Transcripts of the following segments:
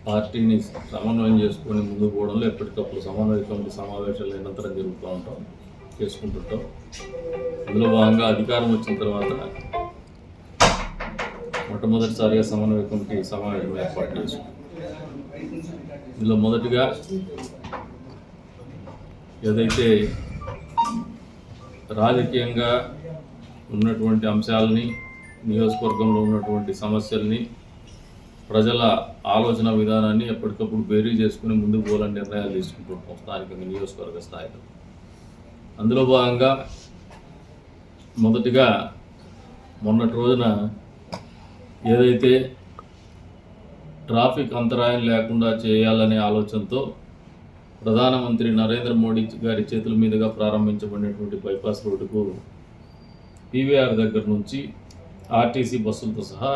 పార్టీని సమన్వయం చేసుకొని ముందుకు పోవడంలో ఎప్పటికప్పుడు సమన్వయ కమిటీ సమావేశాలు నిరంతరం చేసుకుంటుంటాం. అందులో భాగంగా అధికారం వచ్చిన తర్వాత మొట్టమొదటిసారిగా సమన్వయ కమిటీ సమావేశం ఏర్పాటు చేసుకుంటాం. ఇందులో మొదటిగా ఏదైతే రాజకీయంగా ఉన్నటువంటి అంశాలని, నియోజకవర్గంలో ఉన్నటువంటి సమస్యల్ని, ప్రజల ఆలోచన విధానాన్ని ఎప్పటికప్పుడు బేరీ చేసుకుని ముందుకు పోవాలని నిర్ణయాలు తీసుకుంటుంటాం స్థానికంగా నియోజకవర్గ స్థాయిలో. అందులో భాగంగా మొదటిగా మొన్నటి రోజున ఏదైతే ట్రాఫిక్ అంతరాయం లేకుండా చేయాలనే ఆలోచనతో ప్రధానమంత్రి నరేంద్ర మోడీ గారి చేతుల మీదుగా ప్రారంభించబడినటువంటి బైపాస్ రోడ్డుకు పీవీఆర్ దగ్గర నుంచి ఆర్టీసీ బస్సులతో సహా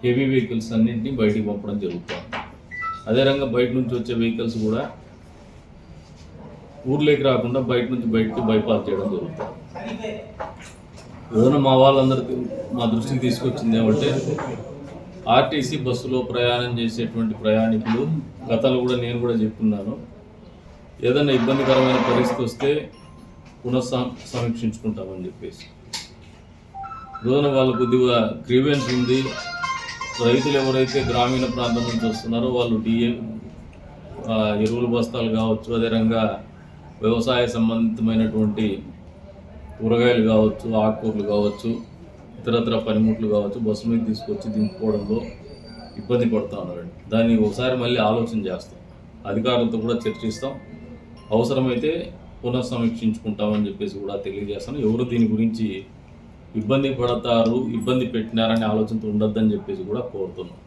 హెవీ వెహికల్స్ అన్నింటినీ బయటికి పంపడం జరుగుతుంది. అదే రంగా బయట నుంచి వచ్చే వెహికల్స్ కూడా ఊర్లోకి రాకుండా బయట నుంచి బయటకు బైపాస్ చేయడం జరుగుతుంది. ఏదైనా మా వాళ్ళందరికీ మా దృష్టికి తీసుకొచ్చింది ఏమంటే, ఆర్టీసీ బస్సులో ప్రయాణం చేసేటువంటి ప్రయాణికులు, గతంలో కూడా నేను కూడా చెప్తున్నాను, ఏదైనా ఇబ్బందికరమైన పరిస్థితి వస్తే సమీక్షించుకుంటామని చెప్పేసి. రోజున వాళ్ళు కొద్దిగా గ్రీవెన్స్ ఉంది. రైతులు ఎవరైతే గ్రామీణ ప్రాంతం నుంచి వస్తున్నారో వాళ్ళు ఎరువుల బస్తాలు కావచ్చు, అదే రంగా వ్యవసాయ సంబంధితమైనటువంటి కూరగాయలు కావచ్చు, ఆకుకూరలు కావచ్చు, ఇతరత్ర పనిముట్లు కావచ్చు, బస్సు మీద తీసుకొచ్చి దింపుకోవడంలో ఇబ్బంది పడుతూ ఉన్నారండి. దాన్ని ఒకసారి మళ్ళీ ఆలోచన చేస్తాం, అధికారులతో కూడా చర్చిస్తాం, అవసరమైతే పునఃసమీక్షించుకుంటామని చెప్పేసి కూడా తెలియజేస్తాను. ఎవరు దీని గురించి ఇబ్బంది పడతారు, ఇబ్బంది పెట్టినారనే ఆలోచనతో ఉండొద్దని చెప్పేసి కూడా కోరుతున్నాం.